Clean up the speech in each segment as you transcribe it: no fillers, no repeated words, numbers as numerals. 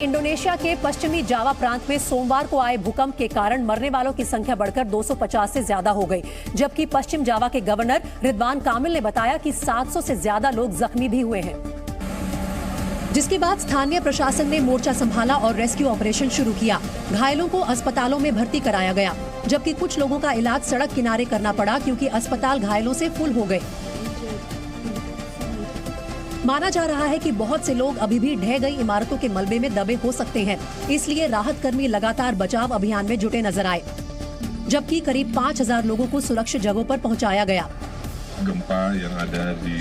Indonesia के पश्चिमी जावा प्रांत में सोमवार को आए भूकंप के कारण मरने वालों की संख्या बढ़कर 250 से ज्यादा हो गई, जबकि पश्चिम जावा के गवर्नर रिदवान कामिल ने बताया कि 700 से ज्यादा लोग जख्मी भी हुए हैं। जिसके बाद स्थानीय प्रशासन ने मोर्चा संभाला और रेस्क्यू ऑपरेशन शुरू किया। घायलों को अस्पतालों में भर्ती कराया गया, जबकि कुछ लोगों का इलाज सड़क किनारे करना पड़ा क्योंकि अस्पताल घायलों से फुल हो गए। माना जा रहा है कि बहुत से लोग अभी भी ढह गई इमारतों के मलबे में दबे हो सकते हैं, इसलिए राहत कर्मी लगातार बचाव अभियान में जुटे नजर आए, जबकि करीब 5000 लोगों को सुरक्षित जगहों पर पहुंचाया गया। Gempa yang ada di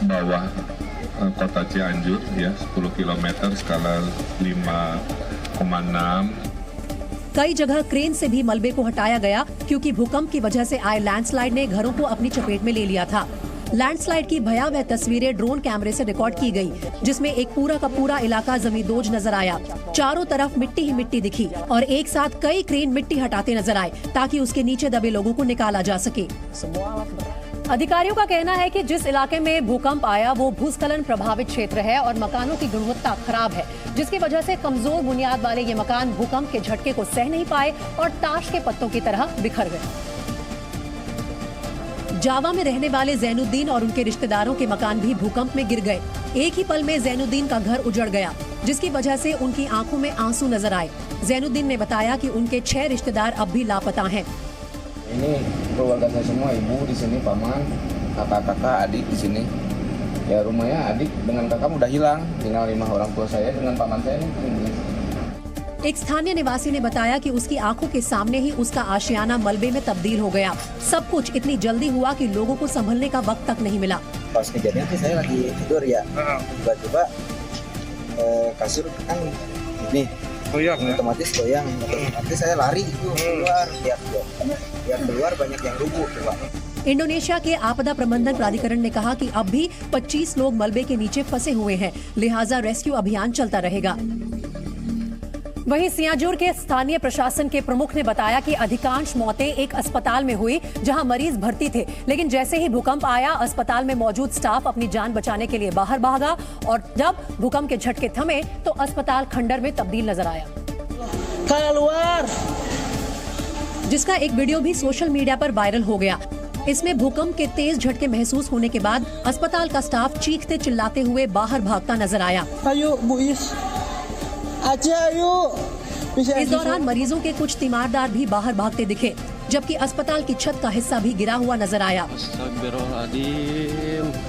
bawah kota Cianjur ya 10 km skala 5,6। कई जगह क्रेन से भी मलबे को हटाया गया क्योंकि भूकंप की वजह से आए लैंडस्लाइड ने घरों को अपनी चपेट में ले लिया था। लैंडस्लाइड की भयावह तस्वीरें ड्रोन कैमरे से रिकॉर्ड की गई, जिसमें एक पूरा का पूरा इलाका जमींदोज नजर आया। चारों तरफ मिट्टी ही मिट्टी दिखी और एक साथ कई क्रेन मिट्टी हटाते नजर आए ताकि उसके नीचे दबे लोगों को निकाला जा सके। अधिकारियों का कहना है कि जिस इलाके में भूकंप आया वो भूस्खलन प्रभावित क्षेत्र है और मकानों की गुणवत्ता खराब है, जिसकी वजह से कमजोर बुनियाद वाले ये मकान भूकंप के झटके को सह नहीं पाए और ताश के पत्तों की तरह बिखर गए। जावा में रहने वाले जैनुद्दीन और उनके रिश्तेदारों के मकान भी भूकंप में गिर गए। एक ही पल में जैनुद्दीन का घर उजड़ गया, जिसकी वजह से उनकी आंखों में आंसू नजर आए। जैनुद्दीन ने बताया कि उनके 6 रिश्तेदार अब भी लापता हैं। Ini keluarga saya semua, ibu di sini, paman, kakak-kakak, adik di sini. Ya rumahnya adik dengan kakak udah hilang, tinggal 5 orang tua saya dengan paman saya ini. एक स्थानीय निवासी ने बताया कि उसकी आंखों के सामने ही उसका आशियाना मलबे में तब्दील हो गया। सब कुछ इतनी जल्दी हुआ कि लोगों को संभलने का वक्त तक नहीं मिला। Pas kejadian itu saya lagi tidur ya, tiba-tiba kasur kan ini otomatis goyang, otomatis saya lari itu keluar, lihat keluar banyak yang rubuh। Indonesia के आपदा प्रबंधन प्राधिकरण ने कहा कि अब भी 25 लोग मलबे के नीचे फंसे हुए हैं, लिहाजा रेस्क्यू अभियान चलता रहेगा। वहीं सियाजुर के स्थानीय प्रशासन के प्रमुख ने बताया कि अधिकांश मौतें एक अस्पताल में हुई जहां मरीज भर्ती थे, लेकिन जैसे ही भूकंप आया अस्पताल में मौजूद स्टाफ अपनी जान बचाने के लिए बाहर भागा और जब भूकंप के झटके थमे तो अस्पताल खंडर में तब्दील नजर आया, जिसका एक वीडियो भी सोशल मीडिया पर वायरल हो गया। इसमें भूकंप के तेज झटके महसूस होने के बाद अस्पताल का स्टाफ चीखते चिल्लाते हुए बाहर भागता नजर आया। इस दौरान मरीजों के कुछ तीमारदार भी बाहर भागते दिखे, जबकि अस्पताल की छत का हिस्सा भी गिरा हुआ नजर आया।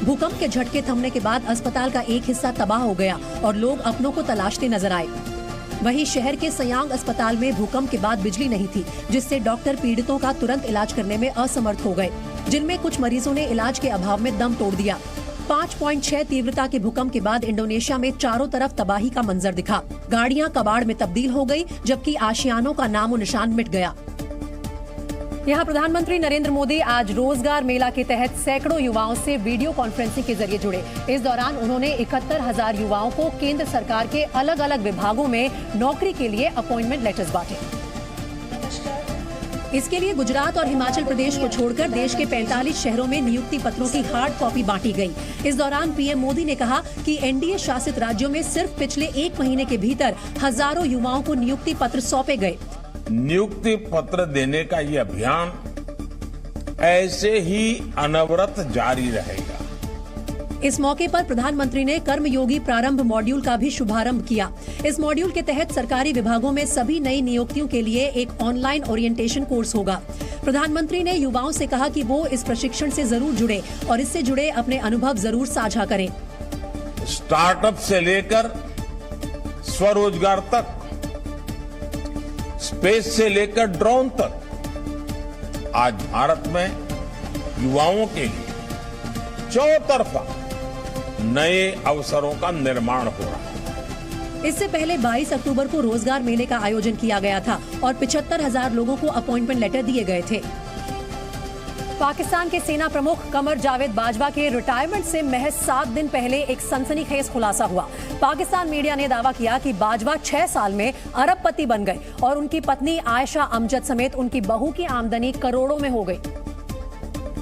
भूकंप के झटके थमने के बाद अस्पताल का एक हिस्सा तबाह हो गया और लोग अपनों को तलाशते नजर आए। वहीं शहर के सयांग अस्पताल में भूकंप के बाद बिजली नहीं थी, जिससे डॉक्टर पीड़ितों का तुरंत इलाज करने में असमर्थ हो गए, जिनमें कुछ मरीजों ने इलाज के अभाव में दम तोड़ दिया। 5.6 तीव्रता के भूकंप के बाद इंडोनेशिया में चारों तरफ तबाही का मंजर दिखा। गाड़ियां कबाड़ में तब्दील हो गई, जबकि आशियानों का नामो निशान मिट गया। यहाँ प्रधानमंत्री नरेंद्र मोदी आज रोजगार मेला के तहत सैकड़ों युवाओं से वीडियो कॉन्फ्रेंसिंग के जरिए जुड़े। इस दौरान उन्होंने 71,000 युवाओं को केंद्र सरकार के अलग अलग विभागों में नौकरी के लिए अपॉइंटमेंट लेटर्स बांटे। इसके लिए गुजरात और हिमाचल प्रदेश को छोड़कर देश के 45 शहरों में नियुक्ति पत्रों की हार्ड कॉपी बांटी गई। इस दौरान पीएम मोदी ने कहा कि एनडीए शासित राज्यों में सिर्फ पिछले 1 महीने के भीतर हजारों युवाओं को नियुक्ति पत्र सौंपे गए। नियुक्ति पत्र देने का ये अभियान ऐसे ही अनवरत जारी रहेगा। इस मौके पर प्रधानमंत्री ने कर्मयोगी प्रारंभ मॉड्यूल का भी शुभारंभ किया। इस मॉड्यूल के तहत सरकारी विभागों में सभी नई नियुक्तियों के लिए एक ऑनलाइन ओरिएंटेशन कोर्स होगा। प्रधानमंत्री ने युवाओं से कहा कि वो इस प्रशिक्षण से जरूर जुड़े और इससे जुड़े अपने अनुभव जरूर साझा करें। स्टार्टअप से लेकर स्वरोजगार तक, स्पेस से लेकर ड्रोन तक, आज भारत में युवाओं के लिए चौतरफा नए अवसरों का निर्माण हो रहा है। इससे पहले 22 अक्टूबर को रोजगार मेले का आयोजन किया गया था और 75,000 लोगों को अपॉइंटमेंट लेटर दिए गए थे। पाकिस्तान के सेना प्रमुख कमर जावेद बाजवा के रिटायरमेंट से महज 7 दिन पहले एक सनसनीखेज खुलासा हुआ। पाकिस्तान मीडिया ने दावा किया कि बाजवा 6 साल में अरबपति बन गए और उनकी पत्नी आयशा अमजद समेत उनकी बहू की आमदनी करोड़ों में हो गई।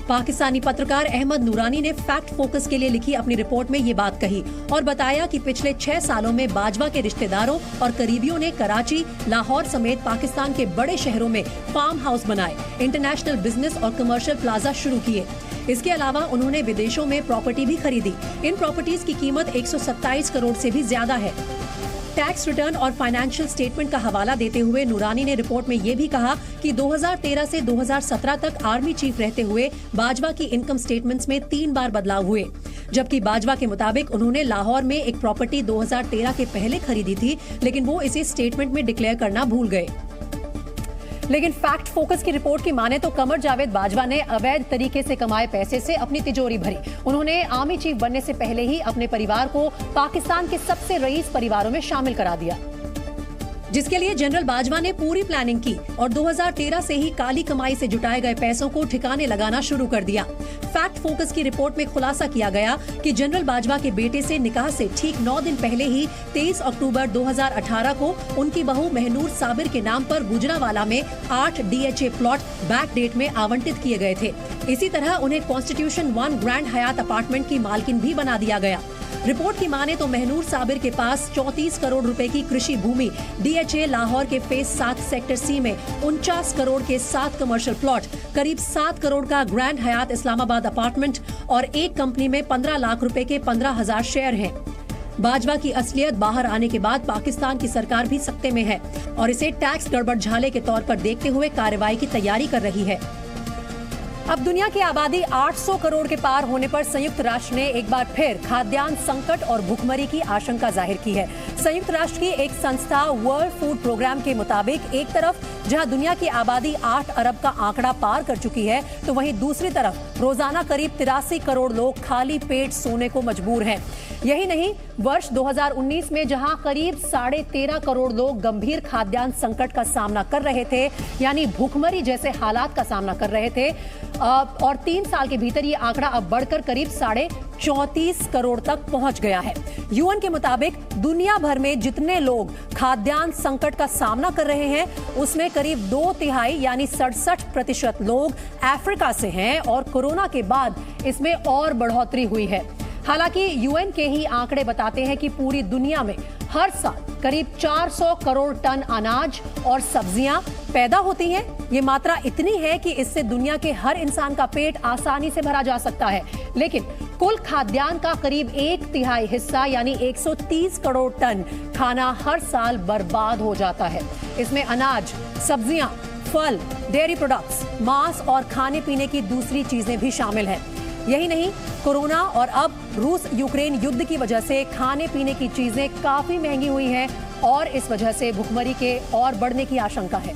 पाकिस्तानी पत्रकार अहमद नूरानी ने फैक्ट फोकस के लिए लिखी अपनी रिपोर्ट में ये बात कही और बताया कि पिछले 6 सालों में बाजवा के रिश्तेदारों और करीबियों ने कराची, लाहौर समेत पाकिस्तान के बड़े शहरों में फार्म हाउस बनाए, इंटरनेशनल बिजनेस और कमर्शियल प्लाजा शुरू किए। इसके अलावा उन्होंने विदेशों में प्रॉपर्टी भी खरीदी। इन प्रॉपर्टीज की कीमत 127 करोड़ से भी ज्यादा है। टैक्स रिटर्न और फाइनेंशियल स्टेटमेंट का हवाला देते हुए नूरानी ने रिपोर्ट में ये भी कहा कि 2013 से 2017 तक आर्मी चीफ रहते हुए बाजवा की इनकम स्टेटमेंट्स में 3 बार बदलाव हुए, जबकि बाजवा के मुताबिक उन्होंने लाहौर में एक प्रॉपर्टी 2013 के पहले खरीदी थी, लेकिन वो इसे स्टेटमेंट में डिक्लेयर करना भूल गए। लेकिन फैक्ट फोकस की रिपोर्ट की माने तो कमर जावेद बाजवा ने अवैध तरीके से कमाए पैसे से अपनी तिजोरी भरी। उन्होंने आर्मी चीफ बनने से पहले ही अपने परिवार को पाकिस्तान के सबसे रईस परिवारों में शामिल करा दिया, जिसके लिए जनरल बाजवा ने पूरी प्लानिंग की और 2013 से ही काली कमाई से जुटाए गए पैसों को ठिकाने लगाना शुरू कर दिया। फैक्ट फोकस की रिपोर्ट में खुलासा किया गया कि जनरल बाजवा के बेटे से निकाह से ठीक 9 दिन पहले ही 23 अक्टूबर 2018 को उनकी बहू महनूर साबिर के नाम पर गुजरावाला में 8 DHA प्लॉट बैक डेट में आवंटित किए गए थे। इसी तरह उन्हें कॉन्स्टिट्यूशन 1 ग्रैंड हयात अपार्टमेंट की मालकिन भी बना दिया गया। रिपोर्ट की माने तो महनूर साबिर के पास 34 करोड़ रुपए की कृषि भूमि, DHA लाहौर के फेज 7 सेक्टर C में 49 करोड़ के 7 कमर्शियल प्लॉट, करीब 7 करोड़ का ग्रैंड हयात इस्लामाबाद अपार्टमेंट और एक कंपनी में 15 लाख रुपए के 15,000 शेयर हैं। बाजवा की असलियत बाहर आने के बाद पाकिस्तान की सरकार भी सख्ते में है और इसे टैक्स गड़बड़झाले के तौर पर देखते हुए कार्रवाई की तैयारी कर रही है। अब दुनिया की आबादी 800 करोड़ के पार होने पर संयुक्त राष्ट्र ने एक बार फिर खाद्यान्न संकट और भुखमरी की आशंका जाहिर की है। संयुक्त राष्ट्र की एक संस्था वर्ल्ड फूड प्रोग्राम के मुताबिक एक तरफ जहां दुनिया की आबादी 8 अरब का आंकड़ा पार कर चुकी है, तो वहीं दूसरी तरफ रोजाना करीब 83 करोड़ लोग खाली पेट सोने को मजबूर हैं। यही नहीं, वर्ष 2019 में जहां करीब 13.5 करोड़ लोग गंभीर खाद्यान्न संकट का सामना कर रहे थे, यानी भूखमरी जैसे हालात का सामना कर रहे थे, और 3 साल के भीतर ये आंकड़ा अब बढ़कर करीब 34.5 करोड़ तक पहुंच गया है। यूएन के मुताबिक दुनिया भर में जितने लोग खाद्यान्न संकट का सामना कर रहे हैं, उसमें करीब 2/3 यानी 67% लोग अफ्रीका से हैं और कोरोना के बाद इसमें और बढ़ोतरी हुई है। हालांकि यूएन के ही आंकड़े बताते हैं कि पूरी दुनिया में हर साल करीब 400 करोड़ टन अनाज और सब्जियां पैदा होती हैं। ये मात्रा इतनी है कि इससे दुनिया के हर इंसान का पेट आसानी से भरा जा सकता है, लेकिन कुल खाद्यान्न का करीब 1/3 हिस्सा यानी 130 करोड़ टन खाना हर साल बर्बाद हो जाता है। इसमें अनाज, सब्जियां, फल, डेयरी प्रोडक्ट्स, मांस और खाने पीने की दूसरी चीजें भी शामिल हैं। यही नहीं, कोरोना और अब रूस यूक्रेन युद्ध की वजह से खाने पीने की चीजें काफी महंगी हुई हैं और इस वजह से भुखमरी के और बढ़ने की आशंका है।